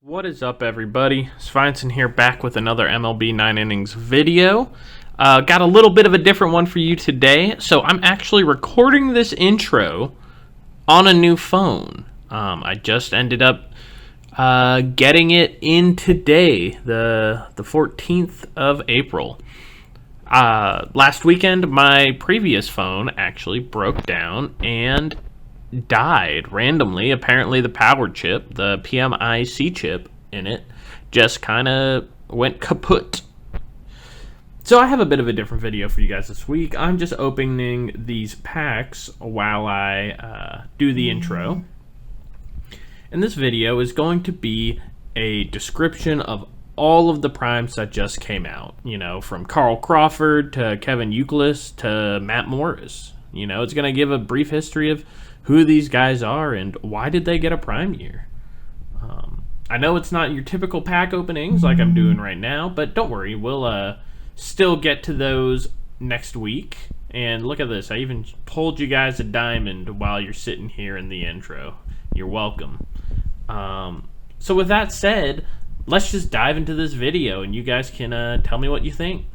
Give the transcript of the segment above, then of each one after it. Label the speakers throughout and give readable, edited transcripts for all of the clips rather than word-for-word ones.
Speaker 1: What is up, everybody? Sveinson here, back with another MLB 9 innings video. Got a little bit of a different one for you today. So I'm actually recording this intro on a new phone. I just ended up getting it in today, the 14th of April. Last weekend, my previous phone actually broke down and died randomly. Apparently the power chip, the PMIC chip in it, just kind of went kaput. So I have a bit of a different video for you guys this week. I'm just opening these packs while I do the intro. And this video is going to be a description of all of the primes that just came out. You know, from Carl Crawford to Kevin Youkilis to Matt Morris. You know, it's going to give a brief history of who these guys are and why did they get a prime year. I know it's not your typical pack openings like I'm doing right now, but don't worry, we'll still get to those next week. And look at this, I even pulled you guys a diamond while you're sitting here in the intro. You're welcome. So with that said, let's just dive into this video and you guys can tell me what you think.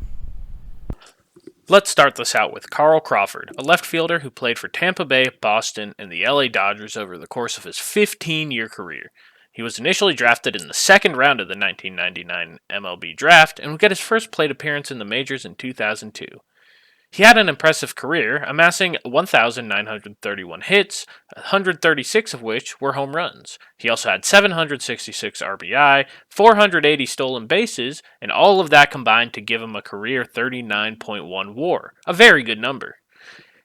Speaker 2: Let's start this out with Carl Crawford, a left fielder who played for Tampa Bay, Boston, and the LA Dodgers over the course of his 15-year career. He was initially drafted in the second round of the 1999 MLB draft and would get his first plate appearance in the majors in 2002. He had an impressive career, amassing 1,931 hits, 136 of which were home runs. He also had 766 RBI, 480 stolen bases, and all of that combined to give him a career 39.1 WAR, a very good number.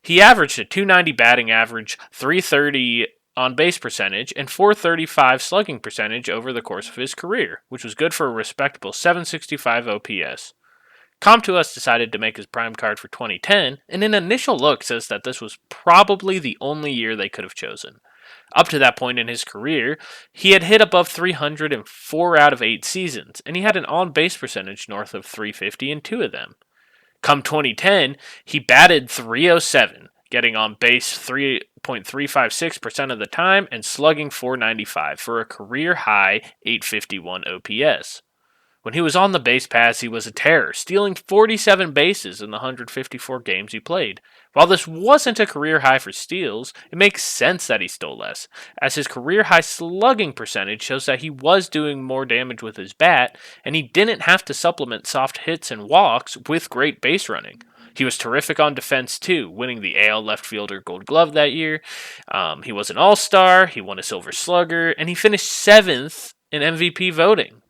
Speaker 2: He averaged a 290 batting average, 330 on-base percentage, and 435 slugging percentage over the course of his career, which was good for a respectable 765 OPS. Com2uS decided to make his prime card for 2010, and an initial look says that this was probably the only year they could have chosen. Up to that point in his career, he had hit above 300 in 4 out of 8 seasons, and he had an on-base percentage north of 350 in 2 of them. Come 2010, he batted .307, getting on base 3.356% of the time and slugging .495 for a career-high 851 OPS. When he was on the base paths, he was a terror, stealing 47 bases in the 154 games he played. While this wasn't a career high for steals, it makes sense that he stole less, as his career high slugging percentage shows that he was doing more damage with his bat, and he didn't have to supplement soft hits and walks with great base running. He was terrific on defense too, winning the AL Left Fielder Gold Glove that year. He was an All-Star, he won a Silver Slugger, and he finished 7th in MVP voting.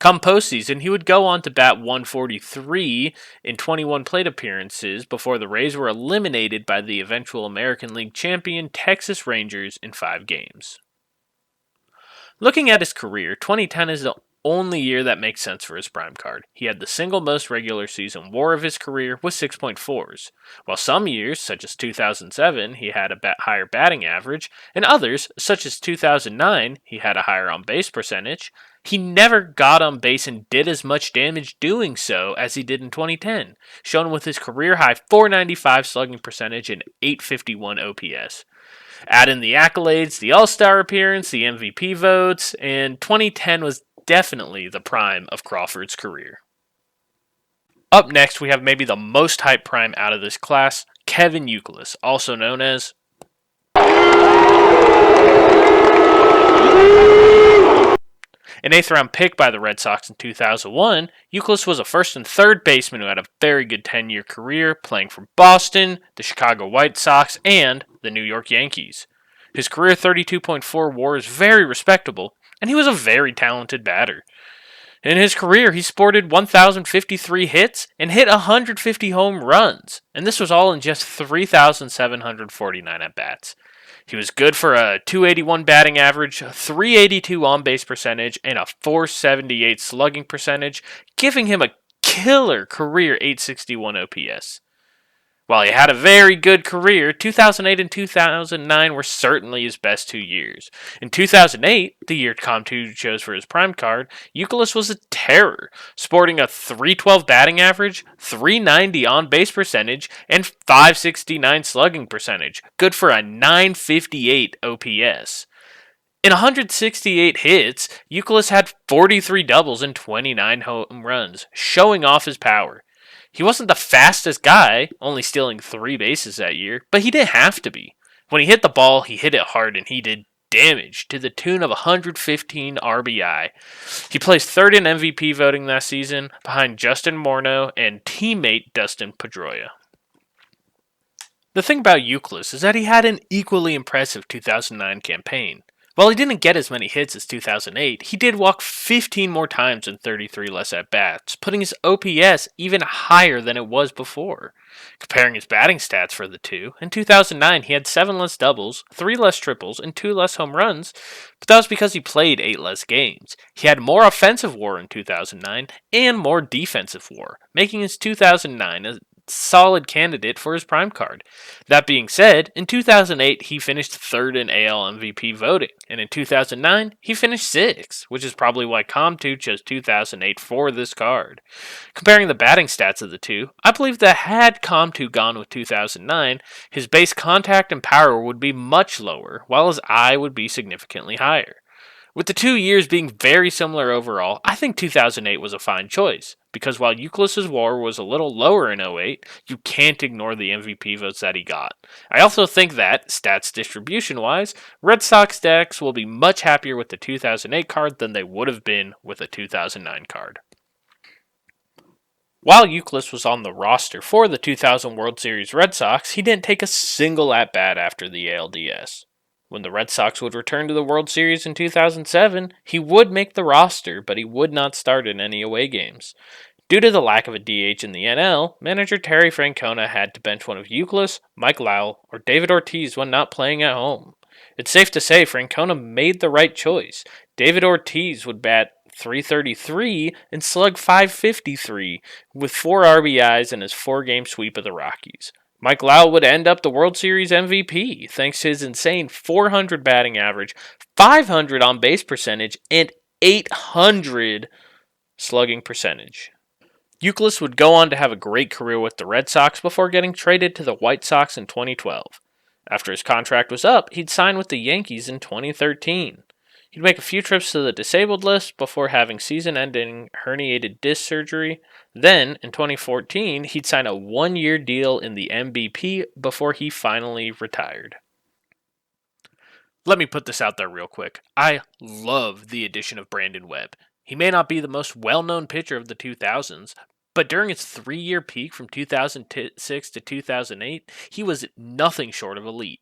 Speaker 2: Come postseason, he would go on to bat .143 in 21 plate appearances before the Rays were eliminated by the eventual American League champion Texas Rangers in 5 games. Looking at his career, 2010 is the only year that makes sense for his prime card. He had the single most regular season WAR of his career with 6.4s, while some years, such as 2007, he had a higher batting average, and others, such as 2009, he had a higher on-base percentage. He never got on base and did as much damage doing so as he did in 2010, shown with his career-high .495 slugging percentage and .851 OPS. Add in the accolades, the All-Star appearance, the MVP votes, and 2010 was definitely the prime of Crawford's career. Up next, we have maybe the most hyped prime out of this class, Kevin Youkilis, also known as an 8th-round pick by the Red Sox in 2001, Youkilis was a first and third baseman who had a very good 10-year career, playing for Boston, the Chicago White Sox, and the New York Yankees. His career 32.4 WAR is very respectable, and he was a very talented batter. In his career, he sported 1,053 hits and hit 150 home runs, and this was all in just 3,749 at-bats. He was good for a .281 batting average, a .382 on-base percentage, and a .478 slugging percentage, giving him a killer career .861 OPS. While he had a very good career, 2008 and 2009 were certainly his best 2 years. In 2008, the year Com2 chose for his prime card, Youkilis was a terror, sporting a .312 batting average, .390 on-base percentage, and .569 slugging percentage, good for a .958 OPS. In 168 hits, Youkilis had 43 doubles and 29 home runs, showing off his power. He wasn't the fastest guy, only stealing 3 bases that year, but he didn't have to be. When he hit the ball, he hit it hard and he did damage to the tune of 115 RBI. He placed third in MVP voting that season, behind Justin Morneau and teammate Dustin Pedroia. The thing about Youkilis is that he had an equally impressive 2009 campaign. While he didn't get as many hits as 2008, he did walk 15 more times and 33 less at-bats, putting his OPS even higher than it was before. Comparing his batting stats for the two, in 2009 he had 7 less doubles, 3 less triples, and 2 less home runs, but that was because he played 8 less games. He had more offensive WAR in 2009 and more defensive WAR, making his 2009 a solid candidate for his prime card. That being said, in 2008 he finished third in AL MVP voting, and in 2009 he finished sixth, which is probably why Com2 chose 2008 for this card. Comparing the batting stats of the two, I believe that had Com2 gone with 2009, his base contact and power would be much lower, while his eye would be significantly higher. With the 2 years being very similar overall, I think 2008 was a fine choice, because while Youkilis' WAR was a little lower in '08, you can't ignore the MVP votes that he got. I also think that, stats distribution-wise, Red Sox decks will be much happier with the 2008 card than they would have been with a 2009 card. While Youkilis was on the roster for the 2000 World Series Red Sox, he didn't take a single at-bat after the ALDS. When the Red Sox would return to the World Series in 2007, he would make the roster, but he would not start in any away games. Due to the lack of a DH in the NL, manager Terry Francona had to bench one of Youkilis, Mike Lowell, or David Ortiz when not playing at home. It's safe to say Francona made the right choice. David Ortiz would bat .333 and slug .553 with 4 RBIs in his 4-game sweep of the Rockies. Mike Lowell would end up the World Series MVP thanks to his insane .400 batting average, .500 on base percentage, and .800 slugging percentage. Youkilis would go on to have a great career with the Red Sox before getting traded to the White Sox in 2012. After his contract was up, he'd sign with the Yankees in 2013. He'd make a few trips to the disabled list before having season-ending herniated disc surgery. Then, in 2014, he'd sign a 1-year deal in the MVP before he finally retired. Let me put this out there real quick. I love the addition of Brandon Webb. He may not be the most well-known pitcher of the 2000s, but during his 3-year peak from 2006 to 2008, he was nothing short of elite.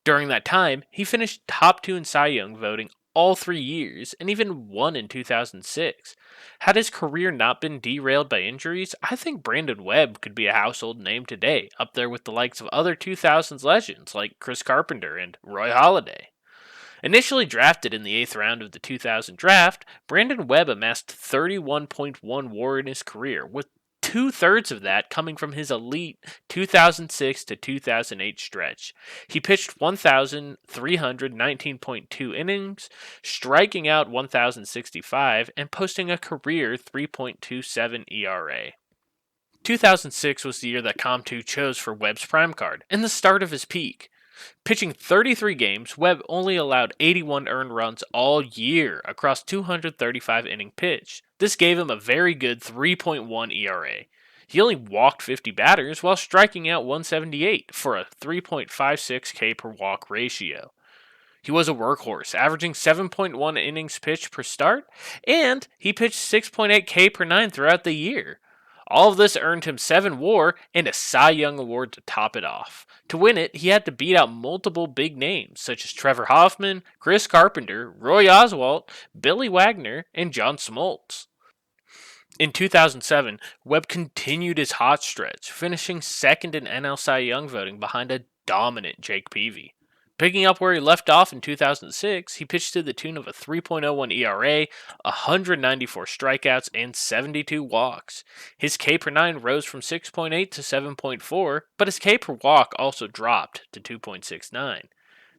Speaker 2: During that time, he finished top 2 in Cy Young voting all 3 years, and even won in 2006. Had his career not been derailed by injuries, I think Brandon Webb could be a household name today, up there with the likes of other 2000s legends like Chris Carpenter and Roy Halladay. Initially drafted in the 8th round of the 2000 draft, Brandon Webb amassed 31.1 WAR in his career, with 2/3 of that coming from his elite 2006 to 2008 stretch. He pitched 1,319.2 innings, striking out 1,065, and posting a career 3.27 ERA. 2006 was the year that Com2 chose for Webb's prime card, and the start of his peak. Pitching 33 games, Webb only allowed 81 earned runs all year across 235 innings pitched. This gave him a very good 3.1 ERA. He only walked 50 batters while striking out 178 for a 3.56 K per walk ratio. He was a workhorse, averaging 7.1 innings pitched per start, and he pitched 6.8 K per 9 throughout the year. All of this earned him 7 WAR and a Cy Young Award to top it off. To win it, he had to beat out multiple big names such as Trevor Hoffman, Chris Carpenter, Roy Oswalt, Billy Wagner, and John Smoltz. In 2007, Webb continued his hot stretch, finishing second in NL Cy Young voting behind a dominant Jake Peavy. Picking up where he left off in 2006, he pitched to the tune of a 3.01 ERA, 194 strikeouts, and 72 walks. His K per 9 rose from 6.8 to 7.4, but his K per walk also dropped to 2.69.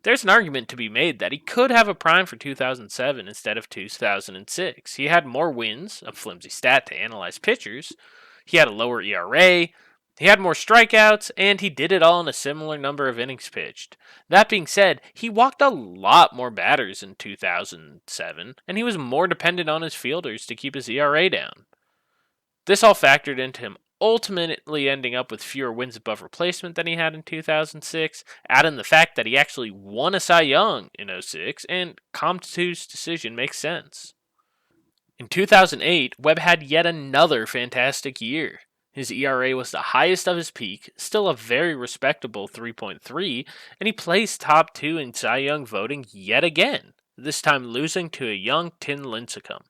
Speaker 2: There's an argument to be made that he could have a prime for 2007 instead of 2006. He had more wins, a flimsy stat to analyze pitchers. He had a lower ERA, He had more strikeouts, and he did it all in a similar number of innings pitched. That being said, he walked a lot more batters in 2007, and he was more dependent on his fielders to keep his ERA down. This all factored into him ultimately ending up with fewer wins above replacement than he had in 2006, add in the fact that he actually won a Cy Young in '06, and Comte's decision makes sense. In 2008, Webb had yet another fantastic year. His ERA was the highest of his peak, still a very respectable 3.3, and he placed top 2 in Cy Young voting yet again, this time losing to a young Tin Lincecum.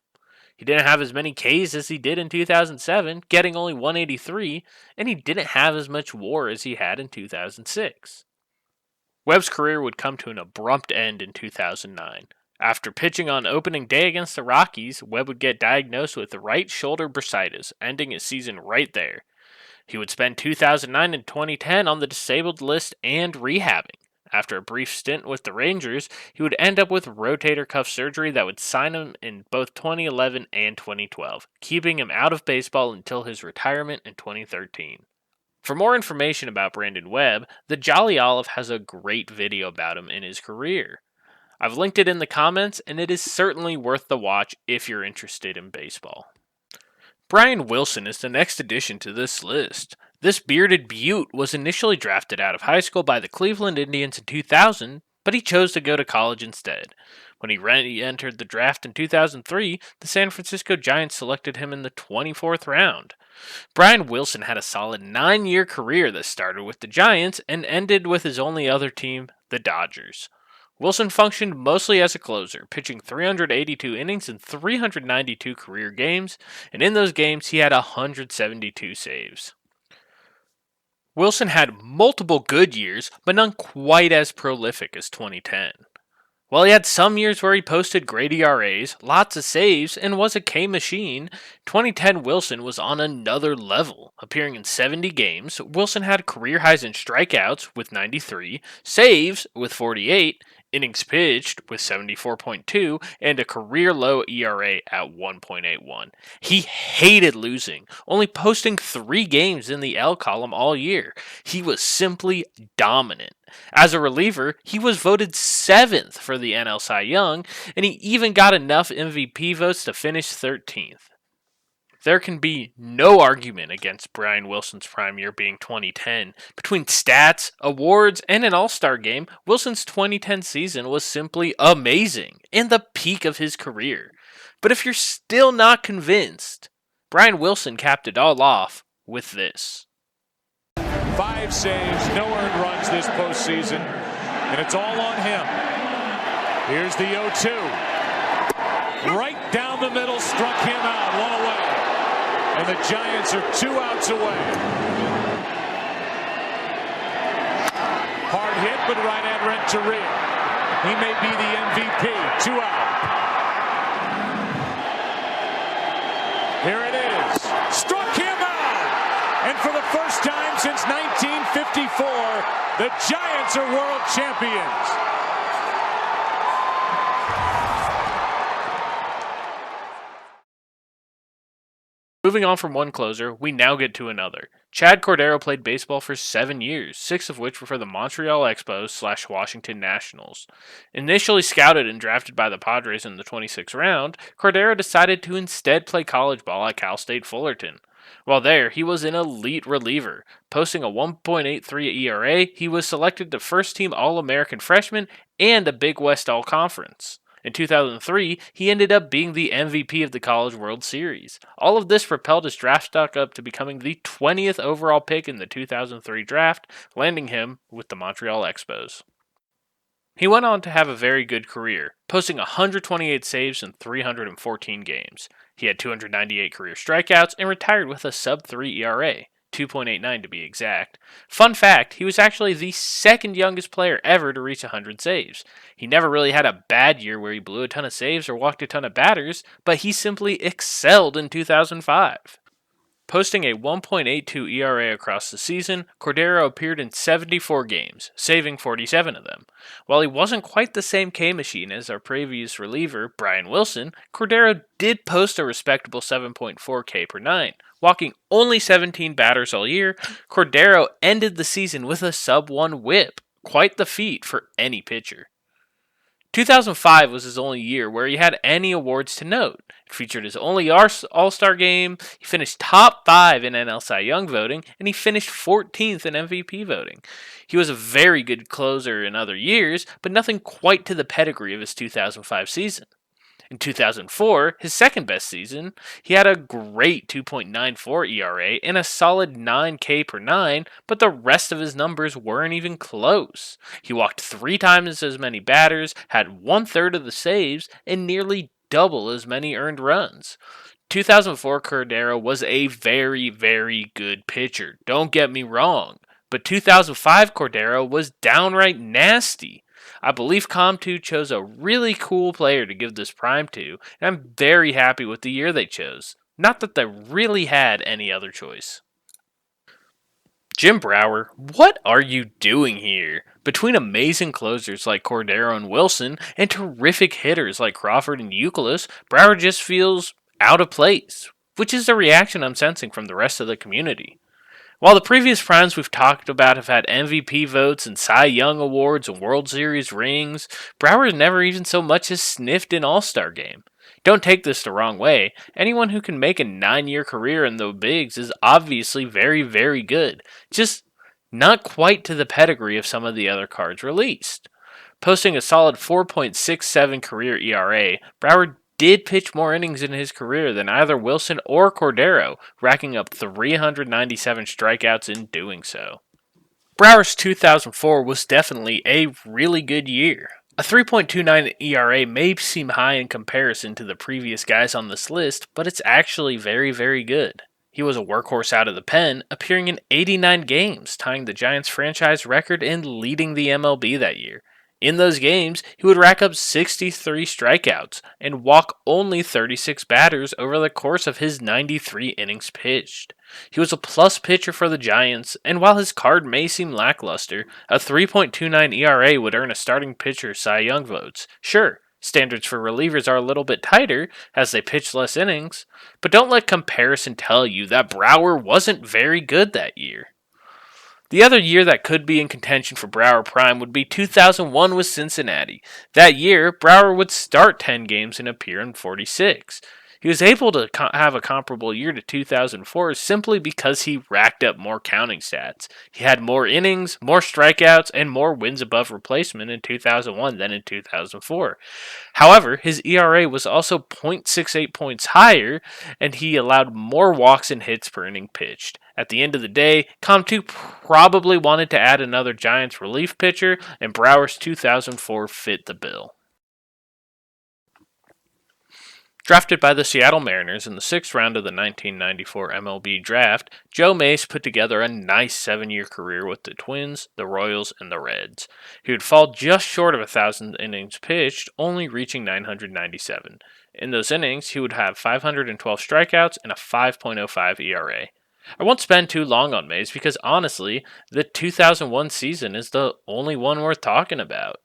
Speaker 2: He didn't have as many Ks as he did in 2007, getting only 183, and he didn't have as much WAR as he had in 2006. Webb's career would come to an abrupt end in 2009. After pitching on opening day against the Rockies, Webb would get diagnosed with right shoulder bursitis, ending his season right there. He would spend 2009 and 2010 on the disabled list and rehabbing. After a brief stint with the Rangers, he would end up with rotator cuff surgery that would sign him in both 2011 and 2012, keeping him out of baseball until his retirement in 2013. For more information about Brandon Webb, the Jolly Olive has a great video about him in his career. I've linked it in the comments, and it is certainly worth the watch if you're interested in baseball. Brian Wilson is the next addition to this list. This bearded beaut was initially drafted out of high school by the Cleveland Indians in 2000, but he chose to go to college instead. When he re-entered the draft in 2003, the San Francisco Giants selected him in the 24th round. Brian Wilson had a solid 9-year career that started with the Giants and ended with his only other team, the Dodgers. Wilson functioned mostly as a closer, pitching 382 innings in 392 career games, and in those games he had 172 saves. Wilson had multiple good years, but none quite as prolific as 2010. While he had some years where he posted great ERAs, lots of saves, and was a K machine, 2010 Wilson was on another level. Appearing in 70 games, Wilson had career highs in strikeouts with 93, saves with 48, innings pitched with 74.2, and a career low ERA at 1.81. He hated losing, only posting 3 games in the L column all year. He was simply dominant. As a reliever, he was voted 7th for the NL Cy Young, and he even got enough MVP votes to finish 13th. There can be no argument against Brian Wilson's prime year being 2010. Between stats, awards, and an all-star game, Wilson's 2010 season was simply amazing and the peak of his career. But if you're still not convinced, Brian Wilson capped it all off with this.
Speaker 3: 5 saves, no earned runs this postseason, and it's all on him. Here's the 0-2. Right down the middle, struck him out, 1 away. And the Giants are 2 outs away. Hard hit, but right-hand Renteria. He may be the MVP. 2 out. Here it is. Struck him out. And for the first time since 1954, the Giants are world champions.
Speaker 2: Moving on from one closer, we now get to another. Chad Cordero played baseball for 7 years, 6 of which were for the Montreal Expos / Washington Nationals. Initially scouted and drafted by the Padres in the 26th round, Cordero decided to instead play college ball at Cal State Fullerton. While there, he was an elite reliever. Posting a 1.83 ERA, he was selected to first-team All-American freshman and a Big West All-Conference. In 2003, he ended up being the MVP of the College World Series. All of this propelled his draft stock up to becoming the 20th overall pick in the 2003 draft, landing him with the Montreal Expos. He went on to have a very good career, posting 128 saves in 314 games. He had 298 career strikeouts and retired with a sub-3 ERA. 2.89 to be exact. Fun fact, he was actually the second youngest player ever to reach 100 saves. He never really had a bad year where he blew a ton of saves or walked a ton of batters, but he simply excelled in 2005. Posting a 1.82 ERA across the season, Cordero appeared in 74 games, saving 47 of them. While he wasn't quite the same K machine as our previous reliever, Brian Wilson, Cordero did post a respectable 7.4 K per nine. Walking only 17 batters all year, Cordero ended the season with a sub-1 whip, quite the feat for any pitcher. 2005 was his only year where he had any awards to note. It featured his only All-Star game, he finished top 5 in NL Cy Young voting, and he finished 14th in MVP voting. He was a very good closer in other years, but nothing quite to the pedigree of his 2005 season. In 2004, his second best season, he had a great 2.94 ERA and a solid 9K per 9, but the rest of his numbers weren't even close. He walked 3 times as many batters, had 1/3 of the saves, and nearly double as many earned runs. 2004 Cordero was a very, very good pitcher, don't get me wrong, but 2005 Cordero was downright nasty. I believe Com2 chose a really cool player to give this prime to, and I'm very happy with the year they chose. Not that they really had any other choice. Jim Brower, what are you doing here? Between amazing closers like Cordero and Wilson, and terrific hitters like Crawford and Youkilis, Brower just feels out of place, which is the reaction I'm sensing from the rest of the community. While the previous primes we've talked about have had MVP votes and Cy Young awards and World Series rings, Brower never even so much as sniffed an All-Star game. Don't take this the wrong way. Anyone who can make a 9-year career in the bigs is obviously very, very good. Just not quite to the pedigree of some of the other cards released. Posting a solid 4.67 career ERA, Brower did pitch more innings in his career than either Wilson or Cordero, racking up 397 strikeouts in doing so. Brower's 2004 was definitely a really good year. A 3.29 ERA may seem high in comparison to the previous guys on this list, but it's actually very, very good. He was a workhorse out of the pen, appearing in 89 games, tying the Giants franchise record and leading the MLB that year. In those games, he would rack up 63 strikeouts and walk only 36 batters over the course of his 93 innings pitched. He was a plus pitcher for the Giants, and while his card may seem lackluster, a 3.29 ERA would earn a starting pitcher Cy Young votes. Sure, standards for relievers are a little bit tighter as they pitch less innings, but don't let comparison tell you that Brower wasn't very good that year. The other year that could be in contention for Brower Prime would be 2001 with Cincinnati. That year, Brower would start 10 games and appear in 46. He was able to have a comparable year to 2004 simply because he racked up more counting stats. He had more innings, more strikeouts, and more wins above replacement in 2001 than in 2004. However, his ERA was also 0.68 points higher, and he allowed more walks and hits per inning pitched. At the end of the day, Com2 probably wanted to add another Giants relief pitcher, and Brower's 2004 fit the bill. Drafted by the Seattle Mariners in the 6th round of the 1994 MLB draft, Joe Mace put together a nice 7-year career with the Twins, the Royals, and the Reds. He would fall just short of 1,000 innings pitched, only reaching 997. In those innings, he would have 512 strikeouts and a 5.05 ERA. I won't spend too long on Mace because honestly, the 2001 season is the only one worth talking about.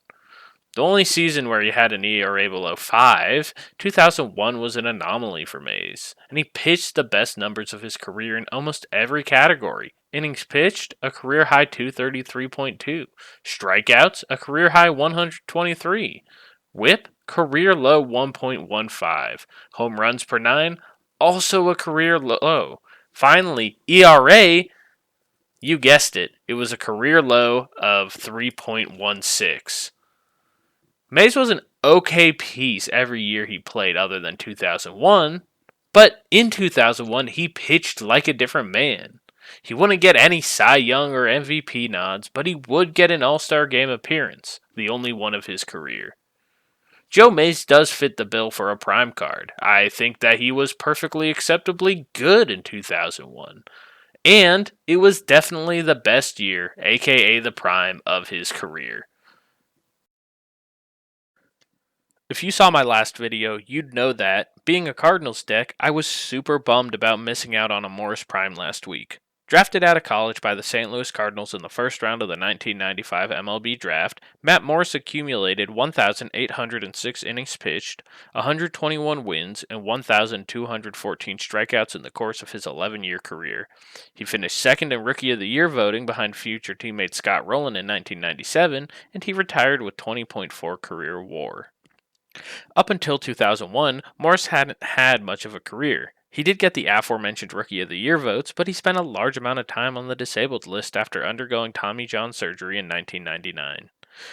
Speaker 2: The only season where he had an ERA below 5, 2001 was an anomaly for Mays, and he pitched the best numbers of his career in almost every category. Innings pitched, a career high 233.2. Strikeouts, a career high 123. Whip, career low 1.15. Home runs per 9, also a career low. Finally, ERA, you guessed it, it was a career low of 3.16. Mays was an okay piece every year he played other than 2001, but in 2001 he pitched like a different man. He wouldn't get any Cy Young or MVP nods, but he would get an All-Star Game appearance, the only one of his career. Joe Mays does fit the bill for a prime card. I think that he was perfectly acceptably good in 2001. And it was definitely the best year, aka the prime, of his career. If you saw my last video, you'd know that, being a Cardinals deck, I was super bummed about missing out on a Morris Prime last week. Drafted out of college by the St. Louis Cardinals in the first round of the 1995 MLB Draft, Matt Morris accumulated 1,806 innings pitched, 121 wins, and 1,214 strikeouts in the course of his 11-year career. He finished second in Rookie of the Year voting behind future teammate Scott Rowland in 1997, and he retired with 20.4 career WAR. Up until 2001, Morris hadn't had much of a career. He did get the aforementioned Rookie of the Year votes, but he spent a large amount of time on the disabled list after undergoing Tommy John surgery in 1999.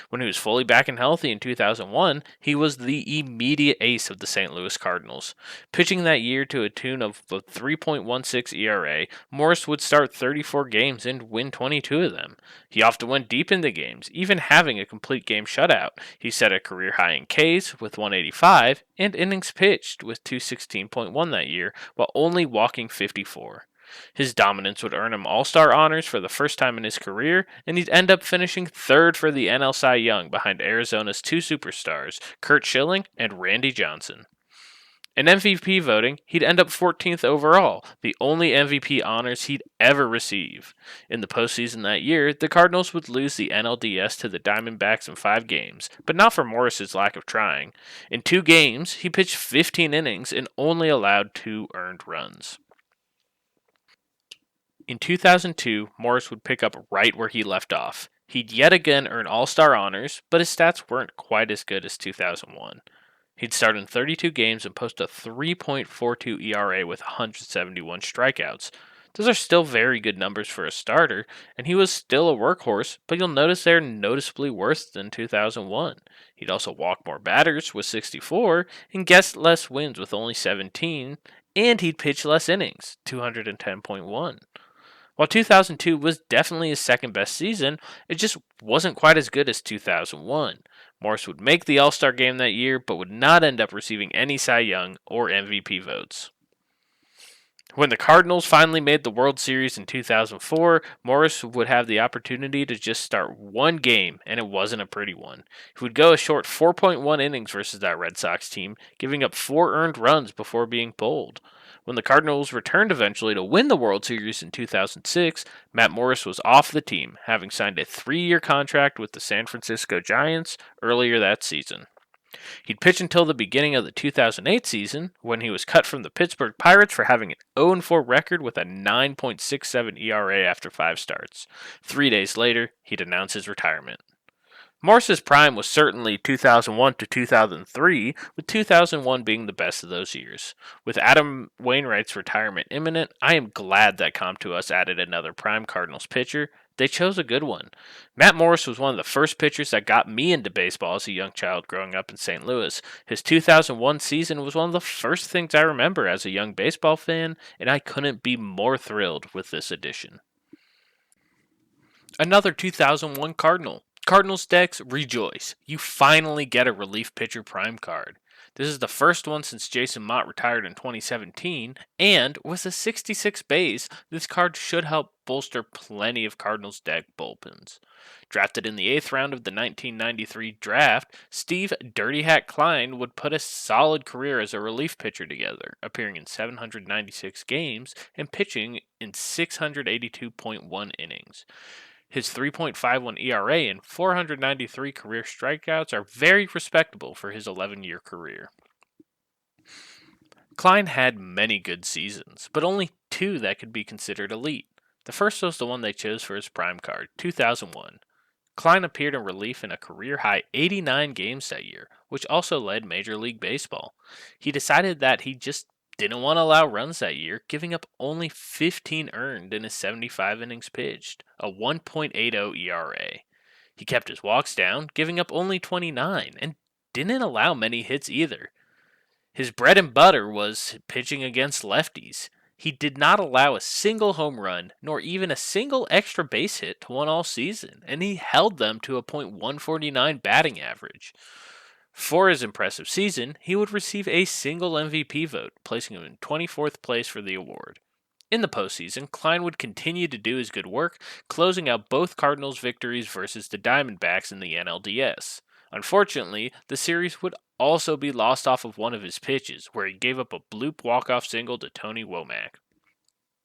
Speaker 2: When he was fully back and healthy in 2001, he was the immediate ace of the St. Louis Cardinals. Pitching that year to a tune of a 3.16 ERA, Morris would start 34 games and win 22 of them. He often went deep into games, even having a complete game shutout. He set a career high in Ks with 185 and innings pitched with 216.1 that year, while only walking 54. His dominance would earn him All-Star honors for the first time in his career, and he'd end up finishing third for the NL Cy Young behind Arizona's two superstars, Curt Schilling and Randy Johnson. In MVP voting, he'd end up 14th overall, the only MVP honors he'd ever receive. In the postseason that year, the Cardinals would lose the NLDS to the Diamondbacks in 5 games, but not for Morris's lack of trying. In 2 games, he pitched 15 innings and only allowed 2 earned runs. In 2002, Morris would pick up right where he left off. He'd yet again earn All-Star honors, but his stats weren't quite as good as 2001. He'd start in 32 games and post a 3.42 ERA with 171 strikeouts. Those are still very good numbers for a starter, and he was still a workhorse, but you'll notice they're noticeably worse than 2001. He'd also walk more batters with 64 and get less wins with only 17, and he'd pitch less innings, 210.1. While 2002 was definitely his second best season, it just wasn't quite as good as 2001. Morris would make the All-Star game that year, but would not end up receiving any Cy Young or MVP votes. When the Cardinals finally made the World Series in 2004, Morris would have the opportunity to just start one game, and it wasn't a pretty one. He would go a short 4.1 innings versus that Red Sox team, giving up 4 earned runs before being pulled. When the Cardinals returned eventually to win the World Series in 2006, Matt Morris was off the team, having signed a 3-year contract with the San Francisco Giants earlier that season. He'd pitch until the beginning of the 2008 season, when he was cut from the Pittsburgh Pirates for having an 0-4 record with a 9.67 ERA after 5 starts. 3 days later, he'd announce his retirement. Morris's prime was certainly 2001 to 2003, with 2001 being the best of those years. With Adam Wainwright's retirement imminent, I am glad that Com2Us added another prime Cardinals pitcher. They chose a good one. Matt Morris was one of the first pitchers that got me into baseball as a young child growing up in St. Louis. His 2001 season was one of the first things I remember as a young baseball fan, and I couldn't be more thrilled with this addition. Another 2001 Cardinal. Cardinals decks, rejoice. You finally get a relief pitcher prime card. This is the first one since Jason Mott retired in 2017, and with a 66 base, this card should help bolster plenty of Cardinals deck bullpens. Drafted in the 8th round of the 1993 draft, Steve Dirty Hat Kline would put a solid career as a relief pitcher together, appearing in 796 games and pitching in 682.1 innings. His 3.51 ERA and 493 career strikeouts are very respectable for his 11-year career. Kline had many good seasons, but only 2 that could be considered elite. The first was the one they chose for his prime card, 2001. Kline appeared in relief in a career-high 89 games that year, which also led Major League Baseball. He decided that he just didn't want to allow runs that year, giving up only 15 earned in his 75 innings pitched, a 1.80 ERA. He kept his walks down, giving up only 29, and didn't allow many hits either. His bread and butter was pitching against lefties. He did not allow a single home run, nor even a single extra base hit to one all season, and he held them to a .149 batting average. For his impressive season, he would receive a single MVP vote, placing him in 24th place for the award. In the postseason, Kline would continue to do his good work, closing out both Cardinals' victories versus the Diamondbacks in the NLDS. Unfortunately, the series would also be lost off of one of his pitches, where he gave up a bloop walk-off single to Tony Womack.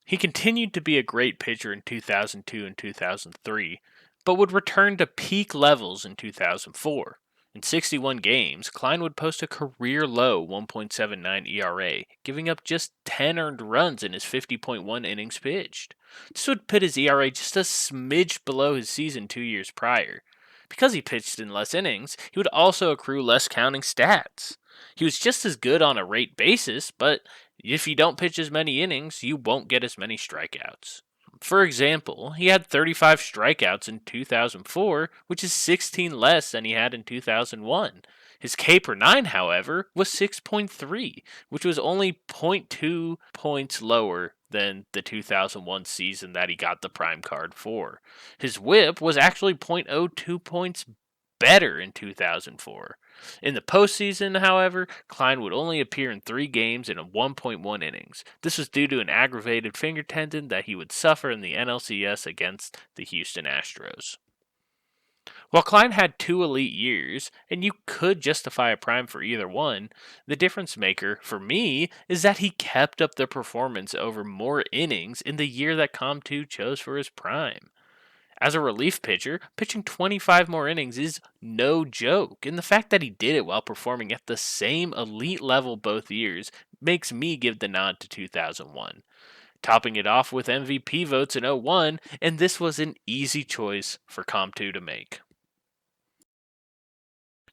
Speaker 2: He continued to be a great pitcher in 2002 and 2003, but would return to peak levels in 2004. In 61 games, Kline would post a career-low 1.79 ERA, giving up just 10 earned runs in his 50.1 innings pitched. This would put his ERA just a smidge below his season 2 years prior. Because he pitched in less innings, he would also accrue less counting stats. He was just as good on a rate basis, but if you don't pitch as many innings, you won't get as many strikeouts. For example, he had 35 strikeouts in 2004, which is 16 less than he had in 2001. His K per 9, however, was 6.3, which was only 0.2 points lower than the 2001 season that he got the prime card for. His whip was actually 0.02 points better in 2004. In the postseason, however, Kline would only appear in 3 games in 1.1 innings. This was due to an aggravated finger tendon that he would suffer in the NLCS against the Houston Astros. While Kline had 2 elite years, and you could justify a prime for either one, the difference maker, for me, is that he kept up the performance over more innings in the year that Com2 chose for his prime. As a relief pitcher, pitching 25 more innings is no joke, and the fact that he did it while performing at the same elite level both years makes me give the nod to 2001. Topping it off with MVP votes in 01, and this was an easy choice for Com2 to make.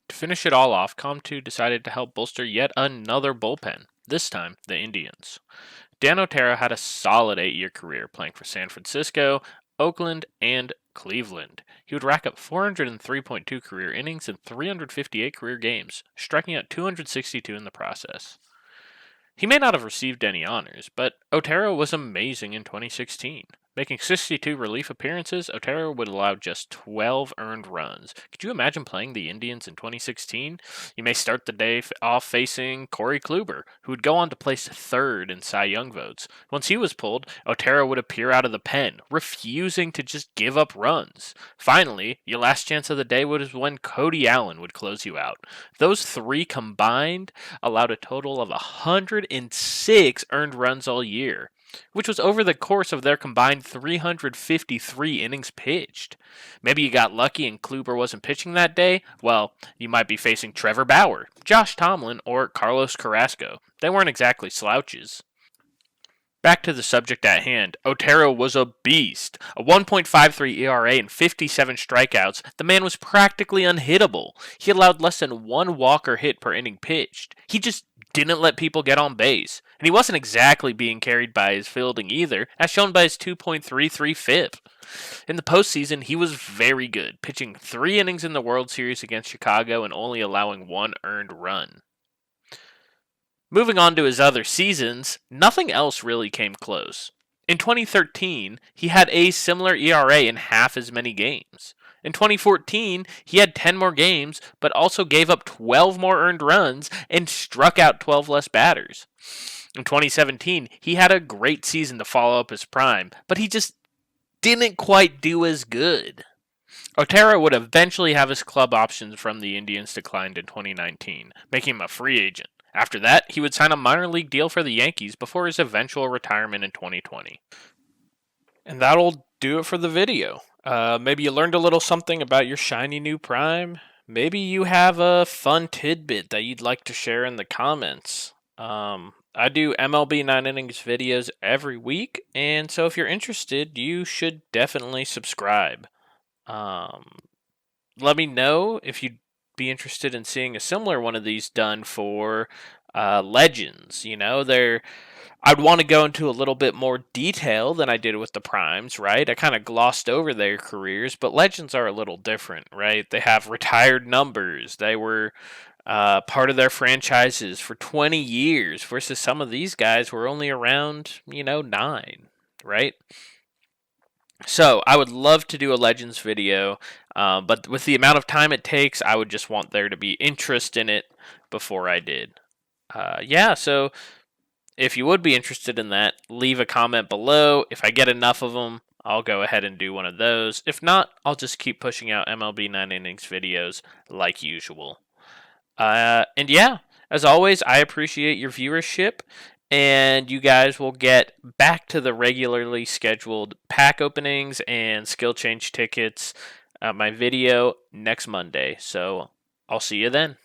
Speaker 2: To finish it all off, Com2 decided to help bolster yet another bullpen, this time the Indians. Dan Otero had a solid 8-year career playing for San Francisco, Oakland, and Cleveland. He would rack up 403.2 career innings and 358 career games, striking out 262 in the process. He may not have received any honors, but Otero was amazing in 2016. Making 62 relief appearances, Otero would allow just 12 earned runs. Could you imagine playing the Indians in 2016? You may start the day off facing Corey Kluber, who would go on to place 3rd in Cy Young votes. Once he was pulled, Otero would appear out of the pen, refusing to just give up runs. Finally, your last chance of the day was when Cody Allen would close you out. Those 3 combined allowed a total of 106 earned runs all year, which was over the course of their combined 353 innings pitched. Maybe you got lucky and Kluber wasn't pitching that day? Well, you might be facing Trevor Bauer, Josh Tomlin, or Carlos Carrasco. They weren't exactly slouches. Back to the subject at hand, Otero was a beast. A 1.53 ERA and 57 strikeouts, the man was practically unhittable. He allowed less than 1 walk or hit per inning pitched. He just didn't let people get on base. And he wasn't exactly being carried by his fielding either, as shown by his 2.33 FIP. In the postseason, he was very good, pitching 3 innings in the World Series against Chicago and only allowing 1 earned run. Moving on to his other seasons, nothing else really came close. In 2013, he had a similar ERA in half as many games. In 2014, he had 10 more games, but also gave up 12 more earned runs and struck out 12 less batters. In 2017, he had a great season to follow up his prime, but he just didn't quite do as good. Otero would eventually have his club options from the Indians declined in 2019, making him a free agent. After that, he would sign a minor league deal for the Yankees before his eventual retirement in 2020.
Speaker 1: And that'll do it for the video. Maybe you learned a little something about your shiny new prime. Maybe you have a fun tidbit that you'd like to share in the comments. I do MLB 9 Innings videos every week, and so if you're interested, you should definitely subscribe. Let me know if you'd be interested in seeing a similar one of these done for legends. You know, I'd want to go into a little bit more detail than I did with the primes, right? I kind of glossed over their careers, but legends are a little different, right? They have retired numbers. They were part of their franchises for 20 years versus some of these guys were only around, 9, right? So I would love to do a Legends video, but with the amount of time it takes, I would just want there to be interest in it before I did. So if you would be interested in that, leave a comment below. If I get enough of them, I'll go ahead and do one of those. If not, I'll just keep pushing out MLB 9 Innings videos like usual.
Speaker 2: And yeah, as always, I appreciate your viewership. And you guys will get back to the regularly scheduled pack openings and skill change tickets, my video next Monday. So I'll see you then.